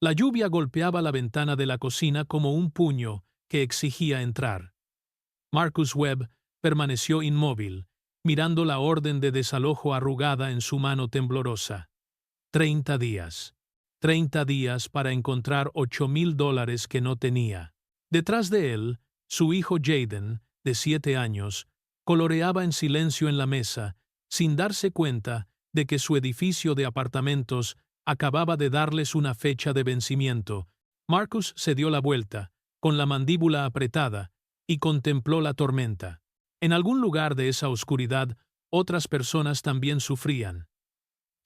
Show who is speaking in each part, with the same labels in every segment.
Speaker 1: La lluvia golpeaba la ventana de la cocina como un puño que exigía entrar. Marcus Webb permaneció inmóvil, mirando la orden de desalojo arrugada en su mano temblorosa. 30 días. 30 días para encontrar $8,000 que no tenía. Detrás de él, su hijo Jaden, de 7 años, coloreaba en silencio en la mesa, sin darse cuenta de que su edificio de apartamentos acababa de darles una fecha de vencimiento. Marcus se dio la vuelta, con la mandíbula apretada, y contempló la tormenta. En algún lugar de esa oscuridad, otras personas también sufrían.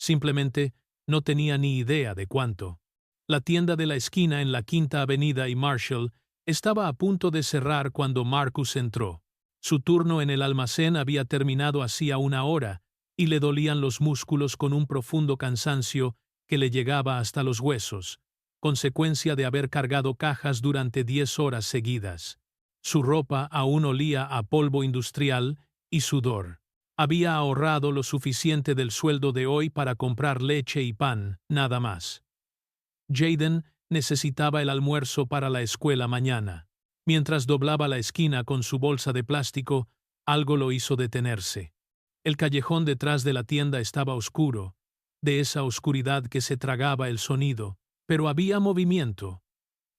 Speaker 1: Simplemente no tenía ni idea de cuánto. La tienda de la esquina en la Quinta Avenida y Marshall estaba a punto de cerrar cuando Marcus entró. Su turno en el almacén había terminado hacía una hora, y le dolían los músculos con un profundo cansancio que le llegaba hasta los huesos, consecuencia de haber cargado cajas durante 10 horas seguidas. Su ropa aún olía a polvo industrial y sudor. Había ahorrado lo suficiente del sueldo de hoy para comprar leche y pan, nada más. Jaden necesitaba el almuerzo para la escuela mañana. Mientras doblaba la esquina con su bolsa de plástico, algo lo hizo detenerse. El callejón detrás de la tienda estaba oscuro, de esa oscuridad que se tragaba el sonido, pero había movimiento.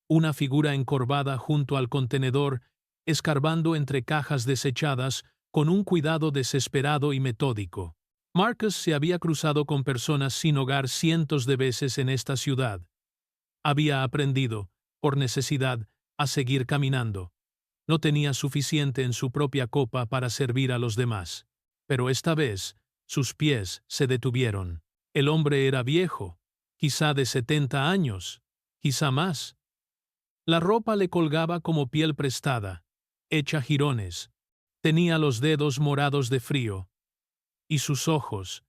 Speaker 1: Una figura encorvada junto al contenedor, escarbando entre cajas desechadas con un cuidado desesperado y metódico. Marcus se había cruzado con personas sin hogar cientos de veces en esta ciudad. Había aprendido, por necesidad, a seguir caminando. No tenía suficiente en su propia copa para servir a los demás. Pero esta vez, sus pies se detuvieron. El hombre era viejo, quizá de 70 años, quizá más. La ropa le colgaba como piel prestada, hecha jirones. Tenía los dedos morados de frío. Y sus ojos.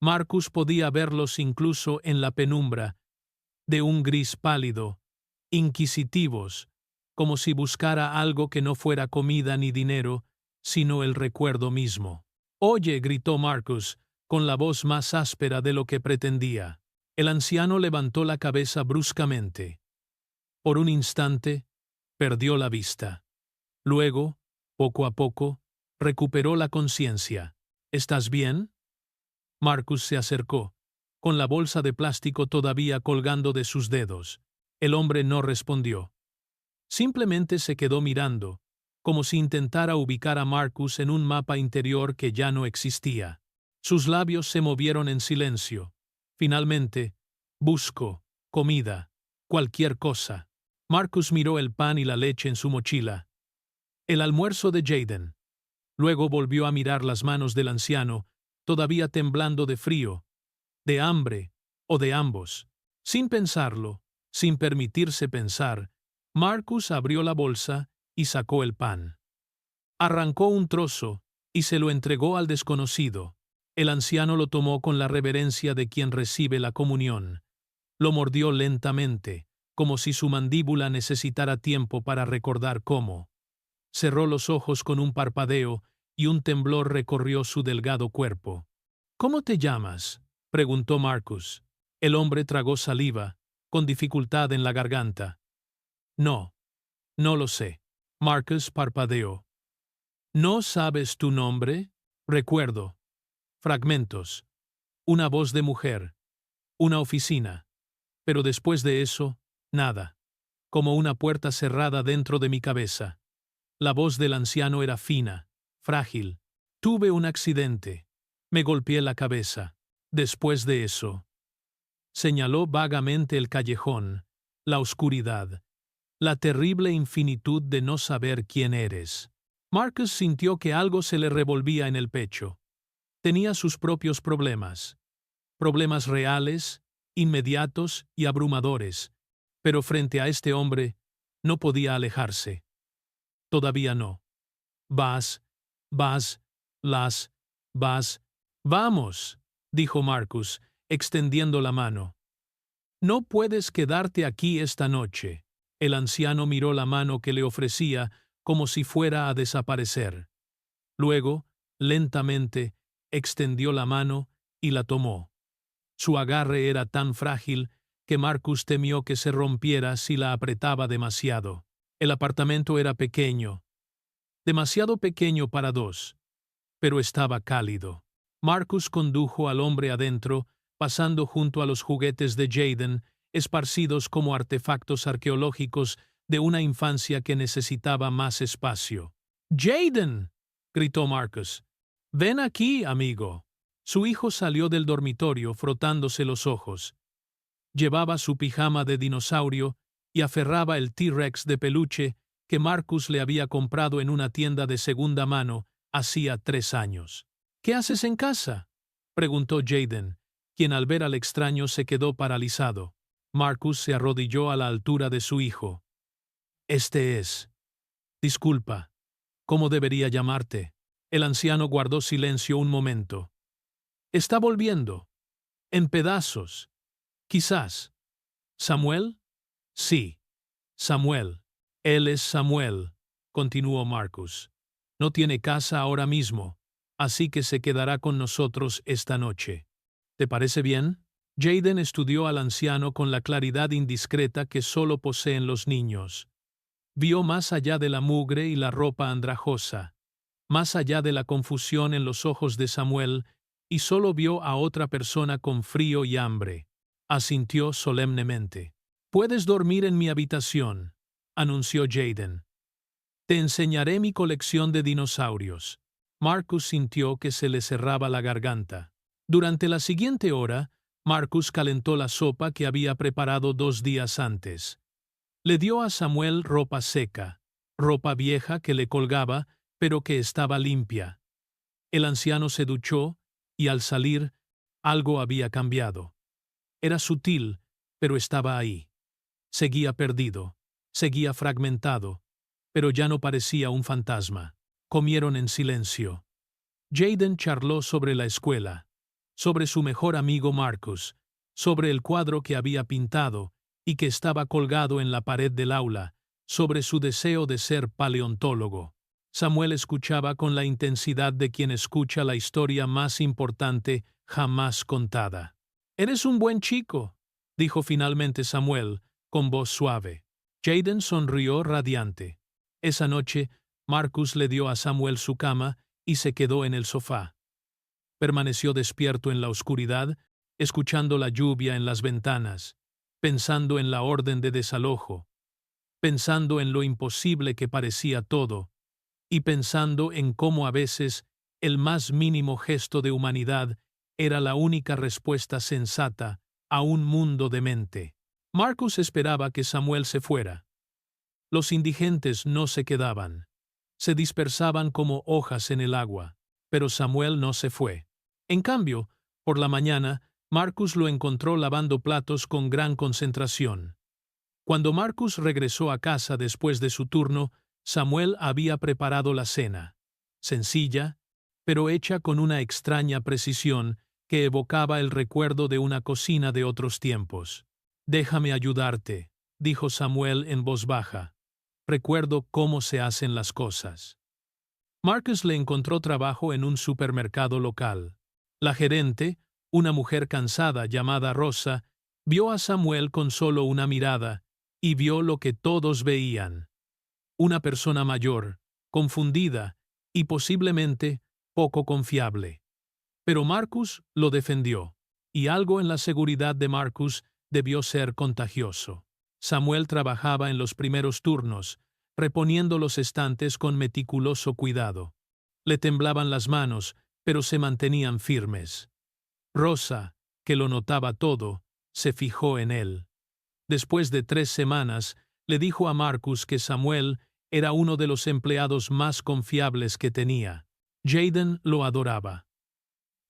Speaker 1: Marcus podía verlos incluso en la penumbra, de un gris pálido, inquisitivos, como si buscara algo que no fuera comida ni dinero, sino el recuerdo mismo. «Oye», gritó Marcus, con la voz más áspera de lo que pretendía. El anciano levantó la cabeza bruscamente. Por un instante, perdió la vista. Luego, poco a poco, recuperó la conciencia. «¿Estás bien?» Marcus se acercó, con la bolsa de plástico todavía colgando de sus dedos. El hombre no respondió. Simplemente se quedó mirando, como si intentara ubicar a Marcus en un mapa interior que ya no existía. Sus labios se movieron en silencio. Finalmente, busco, comida, cualquier cosa. Marcus miró el pan y la leche en su mochila. El almuerzo de Jaden. Luego volvió a mirar las manos del anciano, todavía temblando de frío, de hambre o de ambos. Sin pensarlo, sin permitirse pensar, Marcus abrió la bolsa y sacó el pan. Arrancó un trozo y se lo entregó al desconocido. El anciano lo tomó con la reverencia de quien recibe la comunión. Lo mordió lentamente, como si su mandíbula necesitara tiempo para recordar cómo. Cerró los ojos con un parpadeo y un temblor recorrió su delgado cuerpo. «¿Cómo te llamas?», preguntó Marcus. El hombre tragó saliva, con dificultad en la garganta. «No lo sé». Marcus parpadeó. «¿No sabes tu nombre?» «Recuerdo. Fragmentos. Una voz de mujer. Una oficina. Pero después de eso, nada. Como una puerta cerrada dentro de mi cabeza». La voz del anciano era fina, frágil. «Tuve un accidente. Me golpeé la cabeza. Después de eso». Señaló vagamente el callejón, la oscuridad, la terrible infinitud de no saber quién eres. Marcus sintió que algo se le revolvía en el pecho. Tenía sus propios problemas. Problemas reales, inmediatos y abrumadores. Pero frente a este hombre, no podía alejarse. Todavía no. «Vas, vamos», dijo Marcus, extendiendo la mano. «No puedes quedarte aquí esta noche». El anciano miró la mano que le ofrecía como si fuera a desaparecer. Luego, lentamente, extendió la mano y la tomó. Su agarre era tan frágil que Marcus temió que se rompiera si la apretaba demasiado. El apartamento era pequeño, demasiado pequeño para dos, pero estaba cálido. Marcus condujo al hombre adentro, pasando junto a los juguetes de Jaden, esparcidos como artefactos arqueológicos de una infancia que necesitaba más espacio. ¡Jaden!, gritó Marcus. «Ven aquí, amigo». Su hijo salió del dormitorio frotándose los ojos. Llevaba su pijama de dinosaurio y aferraba el T-Rex de peluche que Marcus le había comprado en una tienda de segunda mano hacía 3 años. «¿Qué haces en casa?», preguntó Jaden, quien al ver al extraño se quedó paralizado. Marcus se arrodilló a la altura de su hijo. «Este es. Disculpa. ¿Cómo debería llamarte?». El anciano guardó silencio un momento. «Está volviendo. En pedazos. Quizás». «¿Samuel?». «Sí. Samuel. Él es Samuel», continuó Marcus. «No tiene casa ahora mismo, así que se quedará con nosotros esta noche. ¿Te parece bien?». Jaden estudió al anciano con la claridad indiscreta que solo poseen los niños. Vio más allá de la mugre y la ropa andrajosa, más allá de la confusión en los ojos de Samuel, y solo vio a otra persona con frío y hambre. Asintió solemnemente. «Puedes dormir en mi habitación», anunció Jaden. «Te enseñaré mi colección de dinosaurios». Marcus sintió que se le cerraba la garganta. Durante la siguiente hora, Marcus calentó la sopa que había preparado 2 días antes. Le dio a Samuel ropa seca, ropa vieja que le colgaba, pero que estaba limpia. El anciano se duchó, y al salir, algo había cambiado. Era sutil, pero estaba ahí. Seguía perdido, seguía fragmentado, pero ya no parecía un fantasma. Comieron en silencio. Jaden charló sobre la escuela, sobre su mejor amigo Marcus, sobre el cuadro que había pintado y que estaba colgado en la pared del aula, sobre su deseo de ser paleontólogo. Samuel escuchaba con la intensidad de quien escucha la historia más importante jamás contada. «Eres un buen chico», dijo finalmente Samuel, con voz suave. Jaden sonrió radiante. Esa noche, Marcus le dio a Samuel su cama y se quedó en el sofá. Permaneció despierto en la oscuridad, escuchando la lluvia en las ventanas, pensando en la orden de desalojo, pensando en lo imposible que parecía todo, y pensando en cómo a veces el más mínimo gesto de humanidad era la única respuesta sensata a un mundo demente. Marcus esperaba que Samuel se fuera. Los indigentes no se quedaban. Se dispersaban como hojas en el agua, pero Samuel no se fue. En cambio, por la mañana, Marcus lo encontró lavando platos con gran concentración. Cuando Marcus regresó a casa después de su turno, Samuel había preparado la cena. Sencilla, pero hecha con una extraña precisión que evocaba el recuerdo de una cocina de otros tiempos. «Déjame ayudarte», dijo Samuel en voz baja. «Recuerdo cómo se hacen las cosas». Marcus le encontró trabajo en un supermercado local. La gerente, una mujer cansada llamada Rosa, vio a Samuel con solo una mirada y vio lo que todos veían. Una persona mayor, confundida y posiblemente poco confiable. Pero Marcus lo defendió, y algo en la seguridad de Marcus debió ser contagioso. Samuel trabajaba en los primeros turnos, reponiendo los estantes con meticuloso cuidado. Le temblaban las manos, pero se mantenían firmes. Rosa, que lo notaba todo, se fijó en él. Después de 3 semanas, le dijo a Marcus que Samuel era uno de los empleados más confiables que tenía. Jaden lo adoraba.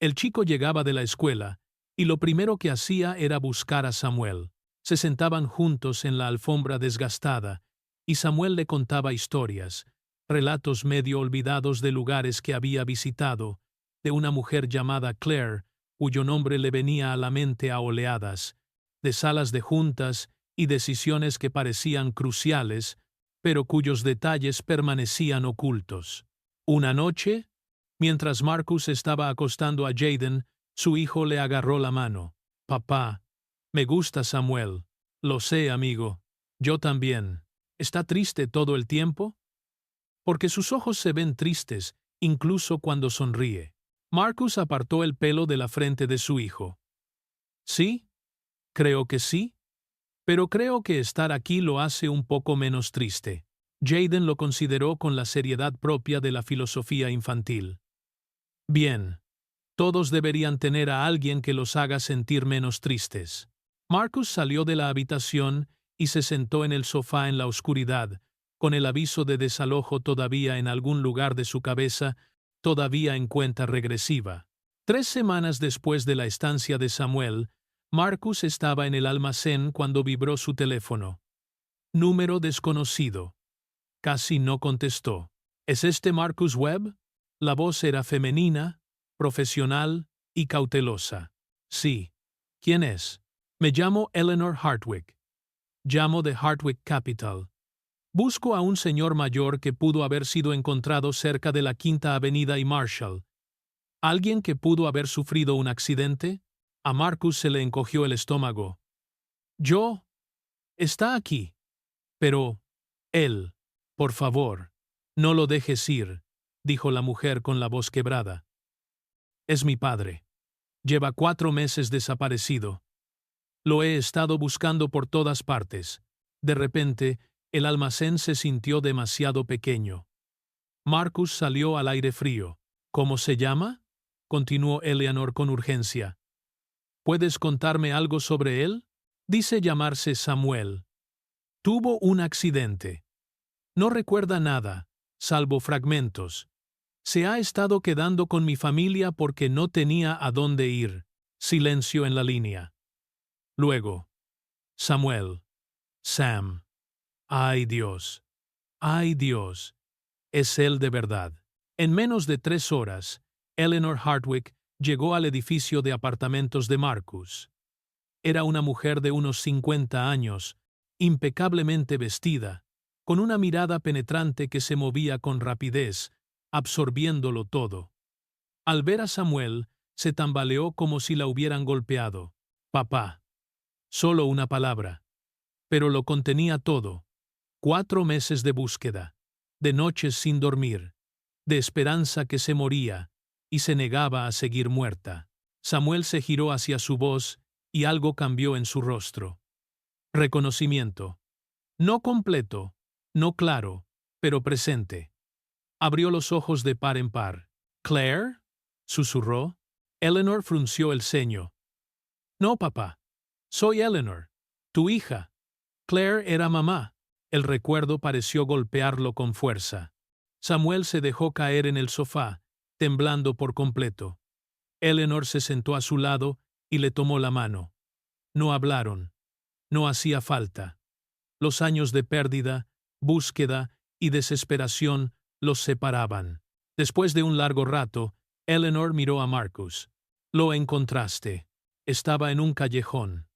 Speaker 1: El chico llegaba de la escuela, y lo primero que hacía era buscar a Samuel. Se sentaban juntos en la alfombra desgastada, y Samuel le contaba historias, relatos medio olvidados de lugares que había visitado, de una mujer llamada Claire, cuyo nombre le venía a la mente a oleadas, de salas de juntas y decisiones que parecían cruciales, pero cuyos detalles permanecían ocultos. Una noche, mientras Marcus estaba acostando a Jaden, su hijo le agarró la mano. «Papá, Me gusta Samuel. Lo sé, amigo. Yo también. ¿Está triste todo el tiempo? Porque sus ojos se ven tristes, incluso cuando sonríe. Marcus apartó el pelo de la frente de su hijo. ¿Sí? Creo que sí. Pero creo que estar aquí lo hace un poco menos triste. Jaden lo consideró con la seriedad propia de la filosofía infantil. Bien. Todos deberían tener a alguien que los haga sentir menos tristes. Marcus salió de la habitación y se sentó en el sofá en la oscuridad, con el aviso de desalojo todavía en algún lugar de su cabeza, todavía en cuenta regresiva. 3 semanas después de la estancia de Samuel, Marcus estaba en el almacén cuando vibró su teléfono. Número desconocido. Casi no contestó. ¿Es este Marcus Webb? La voz era femenina, profesional y cautelosa. Sí. ¿Quién es? Me llamo Eleanor Hartwick. Llamo de Hartwick Capital. Busco a un señor mayor que pudo haber sido encontrado cerca de la Quinta Avenida y Marshall. ¿Alguien que pudo haber sufrido un accidente? A Marcus se le encogió el estómago. Yo. Está aquí. Pero. Él. Por favor. No lo dejes ir, dijo la mujer con la voz quebrada. Es mi padre. Lleva 4 meses desaparecido. Lo he estado buscando por todas partes. De repente, el almacén se sintió demasiado pequeño. Marcus salió al aire frío. ¿Cómo se llama? Continuó Eleanor con urgencia. ¿Puedes contarme algo sobre él? Dice llamarse Samuel. Tuvo un accidente. No recuerda nada, salvo fragmentos. Se ha estado quedando con mi familia porque no tenía a dónde ir. Silencio en la línea. Luego. Samuel. Sam. Ay Dios. Ay Dios. Es él de verdad. En menos de 3 horas, Eleanor Hartwick llegó al edificio de apartamentos de Marcus. Era una mujer de unos 50 años, impecablemente vestida, con una mirada penetrante que se movía con rapidez, absorbiéndolo todo. Al ver a Samuel, se tambaleó como si la hubieran golpeado. Papá. Solo una palabra. Pero lo contenía todo. 4 meses de búsqueda, de noches sin dormir, de esperanza que se moría y se negaba a seguir muerta. Samuel se giró hacia su voz y algo cambió en su rostro. Reconocimiento. No completo, no claro, pero presente. Abrió los ojos de par en par. ¿Claire? Susurró. Eleanor frunció el ceño. No, papá. Soy Eleanor, tu hija. Claire era mamá. El recuerdo pareció golpearlo con fuerza. Samuel se dejó caer en el sofá, temblando por completo. Eleanor se sentó a su lado y le tomó la mano. No hablaron. No hacía falta. Los años de pérdida, búsqueda y desesperación los separaban. Después de un largo rato, Eleanor miró a Marcus. Lo encontraste. Estaba en un callejón.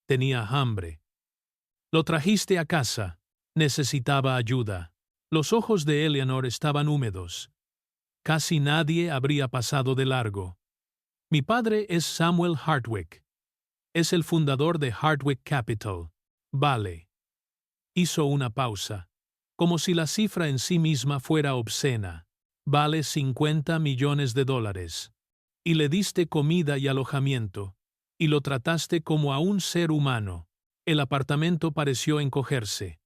Speaker 1: Tenía hambre. Lo trajiste a casa. Necesitaba ayuda. Los ojos de Eleanor estaban húmedos. Casi nadie habría pasado de largo. Mi padre es Samuel Hartwick. Es el fundador de Hartwick Capital. Vale. Hizo una pausa, como si la cifra en sí misma fuera obscena. Vale 50 millones de dólares. Y le diste comida y alojamiento, y lo trataste como a un ser humano. El apartamento pareció encogerse.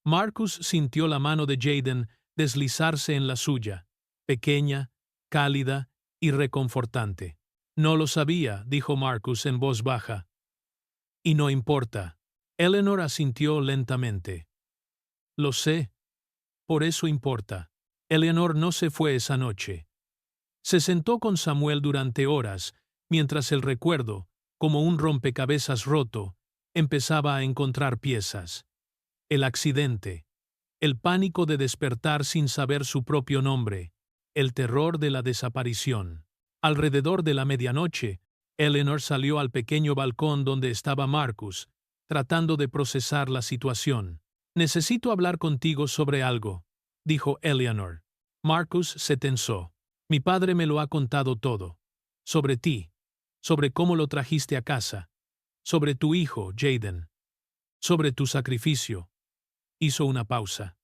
Speaker 1: Marcus sintió la mano de Jaden deslizarse en la suya, pequeña, cálida y reconfortante. No lo sabía, dijo Marcus en voz baja. Y no importa. Eleanor asintió lentamente. Lo sé. Por eso importa. Eleanor no se fue esa noche. Se sentó con Samuel durante horas, mientras el recuerdo, como un rompecabezas roto, empezaba a encontrar piezas. El accidente, el pánico de despertar sin saber su propio nombre, el terror de la desaparición. Alrededor de la medianoche, Eleanor salió al pequeño balcón donde estaba Marcus, tratando de procesar la situación. Necesito hablar contigo sobre algo, dijo Eleanor. Marcus se tensó. Mi padre me lo ha contado todo. Sobre ti. Sobre cómo lo trajiste a casa. Sobre tu hijo, Jaden. Sobre tu sacrificio. Hizo una pausa.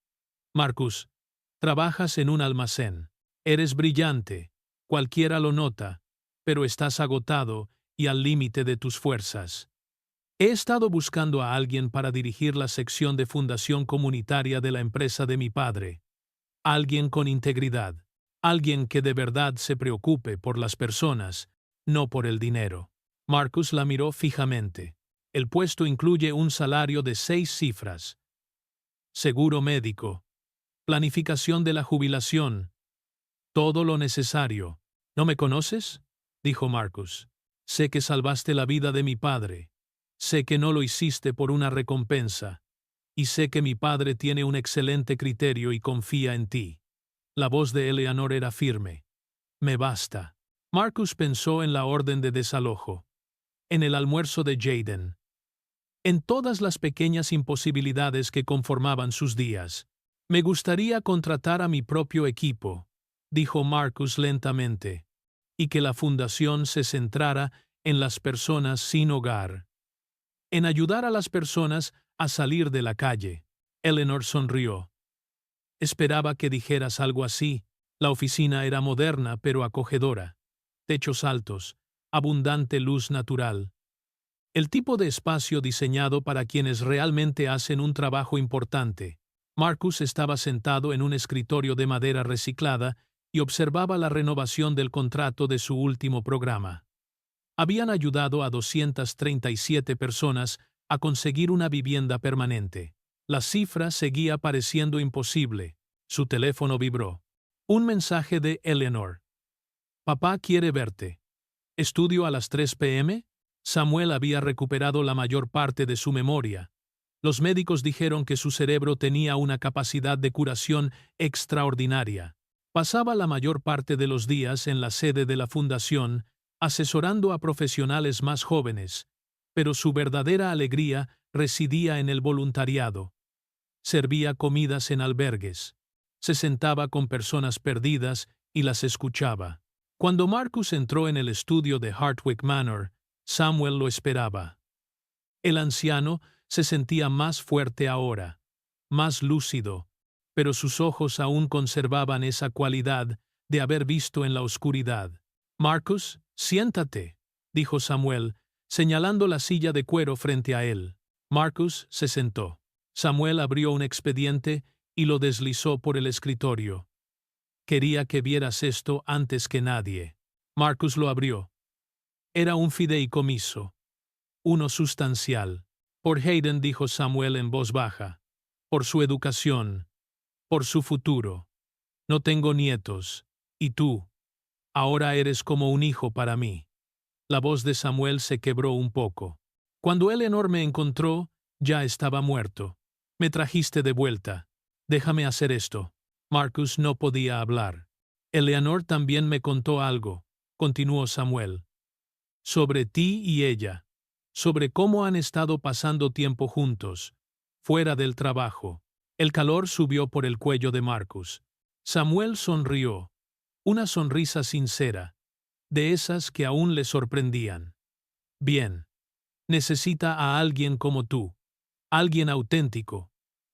Speaker 1: Marcus, trabajas en un almacén. Eres brillante. Cualquiera lo nota. Pero estás agotado y al límite de tus fuerzas. He estado buscando a alguien para dirigir la sección de fundación comunitaria de la empresa de mi padre. Alguien con integridad. Alguien que de verdad se preocupe por las personas, no por el dinero. Marcus la miró fijamente. El puesto incluye un salario de 6 cifras. Seguro médico. Planificación de la jubilación. Todo lo necesario. ¿No me conoces?, dijo Marcus. Sé que salvaste la vida de mi padre. Sé que no lo hiciste por una recompensa. Y sé que mi padre tiene un excelente criterio y confía en ti. La voz de Eleanor era firme. Me basta. Marcus pensó en la orden de desalojo. En el almuerzo de Jaden. En todas las pequeñas imposibilidades que conformaban sus días. Me gustaría contratar a mi propio equipo, dijo Marcus lentamente, y que la fundación se centrara en las personas sin hogar. En ayudar a las personas a salir de la calle. Eleanor sonrió. Esperaba que dijeras algo así. La oficina era moderna pero acogedora. Techos altos, abundante luz natural. El tipo de espacio diseñado para quienes realmente hacen un trabajo importante. Marcus estaba sentado en un escritorio de madera reciclada y observaba la renovación del contrato de su último programa. Habían ayudado a 237 personas a conseguir una vivienda permanente. La cifra seguía pareciendo imposible. Su teléfono vibró. Un mensaje de Eleanor. Papá quiere verte. ¿Estudio a las 3 p.m.? Samuel había recuperado la mayor parte de su memoria. Los médicos dijeron que su cerebro tenía una capacidad de curación extraordinaria. Pasaba la mayor parte de los días en la sede de la fundación, asesorando a profesionales más jóvenes, pero su verdadera alegría residía en el voluntariado. Servía comidas en albergues. Se sentaba con personas perdidas y las escuchaba. Cuando Marcus entró en el estudio de Hartwick Manor, Samuel lo esperaba. El anciano se sentía más fuerte ahora, más lúcido, pero sus ojos aún conservaban esa cualidad de haber visto en la oscuridad. Marcus, siéntate, dijo Samuel, señalando la silla de cuero frente a él. Marcus se sentó. Samuel abrió un expediente y lo deslizó por el escritorio. Quería que vieras esto antes que nadie. Marcus lo abrió. Era un fideicomiso. Uno sustancial. Por Hayden, dijo Samuel en voz baja. Por su educación. Por su futuro. No tengo nietos. ¿Y tú? Ahora eres como un hijo para mí. La voz de Samuel se quebró un poco. Cuando Eleanor me encontró, ya estaba muerto. Me trajiste de vuelta. Déjame hacer esto. Marcus no podía hablar. Eleanor también me contó algo, continuó Samuel. Sobre ti y ella. Sobre cómo han estado pasando tiempo juntos, fuera del trabajo. El calor subió por el cuello de Marcus. Samuel sonrió. Una sonrisa sincera, de esas que aún le sorprendían. Bien. Necesita a alguien como tú. Alguien auténtico.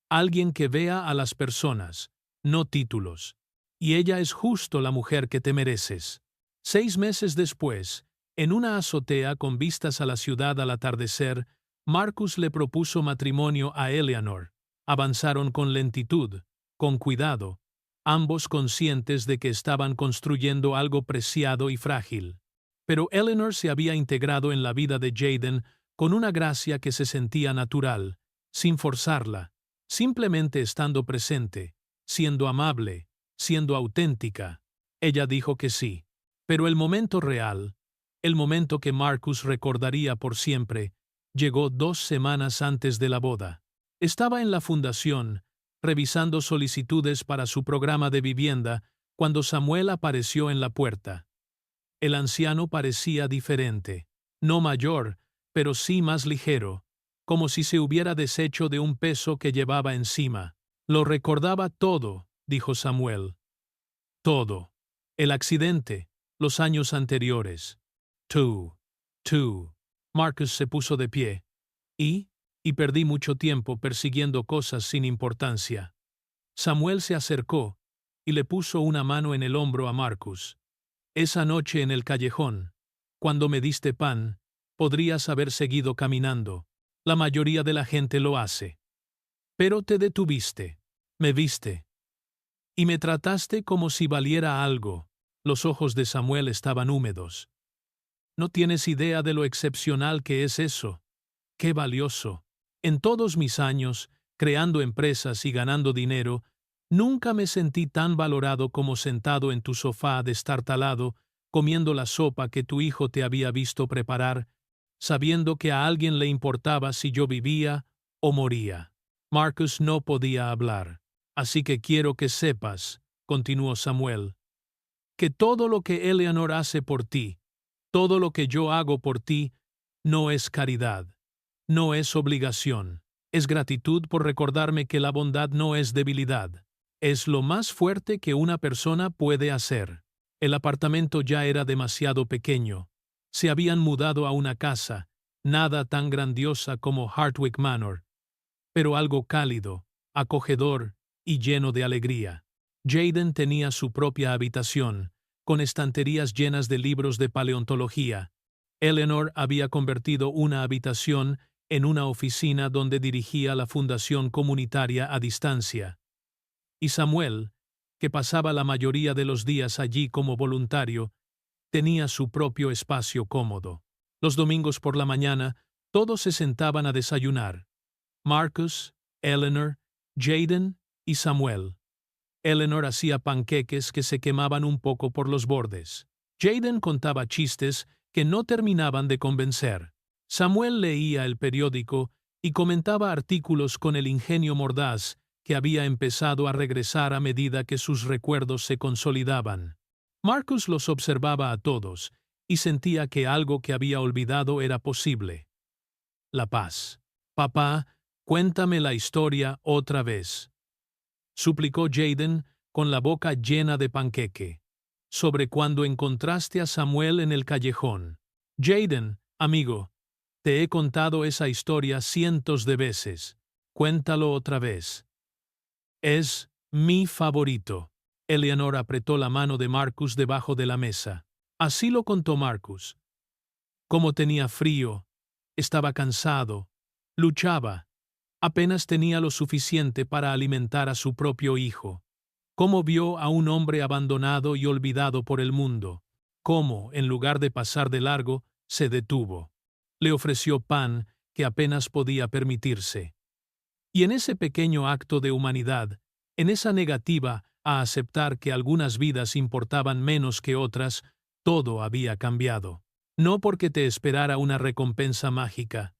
Speaker 1: Alguien que vea a las personas, no títulos. Y ella es justo la mujer que te mereces. 6 meses después, en una azotea con vistas a la ciudad al atardecer, Marcus le propuso matrimonio a Eleanor. Avanzaron con lentitud, con cuidado, ambos conscientes de que estaban construyendo algo preciado y frágil. Pero Eleanor se había integrado en la vida de Jaden con una gracia que se sentía natural, sin forzarla, simplemente estando presente, siendo amable, siendo auténtica. Ella dijo que sí. Pero el momento real, el momento que Marcus recordaría por siempre, llegó 2 semanas antes de la boda. Estaba en la fundación, revisando solicitudes para su programa de vivienda, cuando Samuel apareció en la puerta. El anciano parecía diferente, no mayor, pero sí más ligero, como si se hubiera deshecho de un peso que llevaba encima. Lo recordaba todo, dijo Samuel. Todo. El accidente, los años anteriores. Tú. Marcus se puso de pie. Y perdí mucho tiempo persiguiendo cosas sin importancia. Samuel se acercó y le puso una mano en el hombro a Marcus. Esa noche en el callejón, cuando me diste pan, podrías haber seguido caminando. La mayoría de la gente lo hace. Pero te detuviste, me viste. Y me trataste como si valiera algo. Los ojos de Samuel estaban húmedos. No tienes idea de lo excepcional que es eso. Qué valioso. En todos mis años, creando empresas y ganando dinero, nunca me sentí tan valorado como sentado en tu sofá destartalado, comiendo la sopa que tu hijo te había visto preparar, sabiendo que a alguien le importaba si yo vivía o moría. Marcus no podía hablar. Así que quiero que sepas, continuó Samuel, que todo lo que Eleanor hace por ti, todo lo que yo hago por ti, no es caridad, no es obligación, es gratitud por recordarme que la bondad no es debilidad, es lo más fuerte que una persona puede hacer. El apartamento ya era demasiado pequeño. Se habían mudado a una casa, nada tan grandiosa como Hartwick Manor, pero algo cálido, acogedor y lleno de alegría. Jaden tenía su propia habitación, con estanterías llenas de libros de paleontología. Eleanor había convertido una habitación en una oficina donde dirigía la fundación comunitaria a distancia. Y Samuel, que pasaba la mayoría de los días allí como voluntario, tenía su propio espacio cómodo. Los domingos por la mañana, todos se sentaban a desayunar. Marcus, Eleanor, Jaden y Samuel. Eleanor hacía panqueques que se quemaban un poco por los bordes. Jaden contaba chistes que no terminaban de convencer. Samuel leía el periódico y comentaba artículos con el ingenio mordaz que había empezado a regresar a medida que sus recuerdos se consolidaban. Marcus los observaba a todos y sentía que algo que había olvidado era posible. La paz. Papá, cuéntame la historia otra vez, suplicó Jaden con la boca llena de panqueque, sobre cuando encontraste a Samuel en el callejón. Jaden, amigo, te he contado esa historia cientos de veces. Cuéntalo otra vez. Es mi favorito. Eleanor apretó la mano de Marcus debajo de la mesa. Así lo contó Marcus. Cómo tenía frío, estaba cansado, luchaba. Apenas tenía lo suficiente para alimentar a su propio hijo. Cómo vio a un hombre abandonado y olvidado por el mundo. Cómo, en lugar de pasar de largo, se detuvo. Le ofreció pan que apenas podía permitirse. Y en ese pequeño acto de humanidad, en esa negativa a aceptar que algunas vidas importaban menos que otras, todo había cambiado. No porque te esperara una recompensa mágica,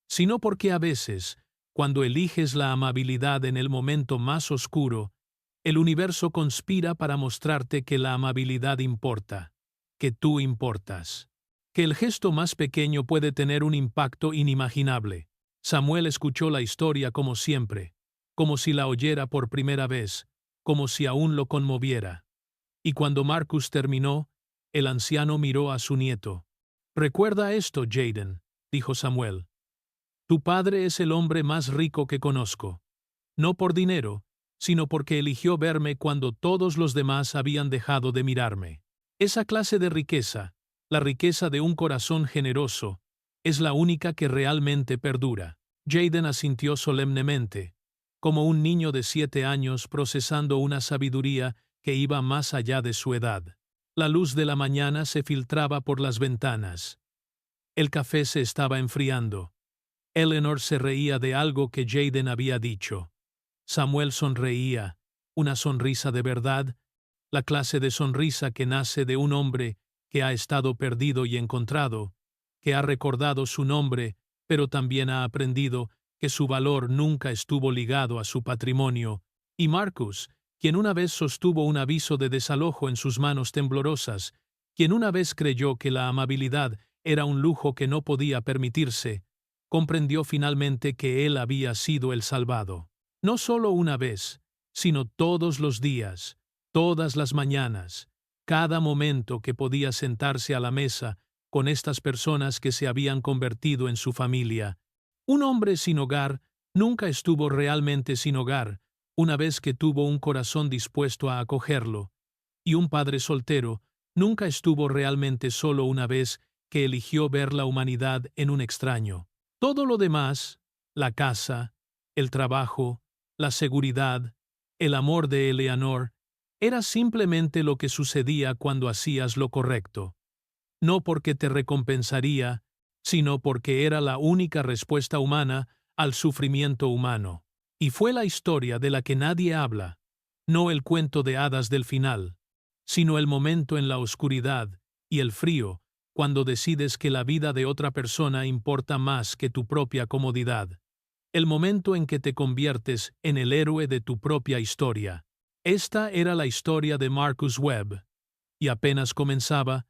Speaker 1: sino porque a veces, cuando eliges la amabilidad en el momento más oscuro, el universo conspira para mostrarte que la amabilidad importa, que tú importas, que el gesto más pequeño puede tener un impacto inimaginable. Samuel escuchó la historia como siempre, como si la oyera por primera vez, como si aún lo conmoviera. Y cuando Marcus terminó, el anciano miró a su nieto. «Recuerda esto, Jaden», dijo Samuel. Tu padre es el hombre más rico que conozco. No por dinero, sino porque eligió verme cuando todos los demás habían dejado de mirarme. Esa clase de riqueza, la riqueza de un corazón generoso, es la única que realmente perdura. Jaden asintió solemnemente, como un niño de 7 años procesando una sabiduría que iba más allá de su edad. La luz de la mañana se filtraba por las ventanas. El café se estaba enfriando. Eleanor se reía de algo que Jaden había dicho. Samuel sonreía, una sonrisa de verdad, la clase de sonrisa que nace de un hombre que ha estado perdido y encontrado, que ha recordado su nombre, pero también ha aprendido que su valor nunca estuvo ligado a su patrimonio, y Marcus, quien una vez sostuvo un aviso de desalojo en sus manos temblorosas, quien una vez creyó que la amabilidad era un lujo que no podía permitirse, comprendió finalmente que él había sido el salvado. No solo una vez, sino todos los días, todas las mañanas, cada momento que podía sentarse a la mesa con estas personas que se habían convertido en su familia. Un hombre sin hogar nunca estuvo realmente sin hogar, una vez que tuvo un corazón dispuesto a acogerlo, y un padre soltero nunca estuvo realmente solo una vez que eligió ver la humanidad en un extraño. Todo lo demás, la casa, el trabajo, la seguridad, el amor de Eleanor, era simplemente lo que sucedía cuando hacías lo correcto. No porque te recompensaría, sino porque era la única respuesta humana al sufrimiento humano. Y fue la historia de la que nadie habla, no el cuento de hadas del final, sino el momento en la oscuridad y el frío, cuando decides que la vida de otra persona importa más que tu propia comodidad. El momento en que te conviertes en el héroe de tu propia historia. Esta era la historia de Marcus Webb, y apenas comenzaba,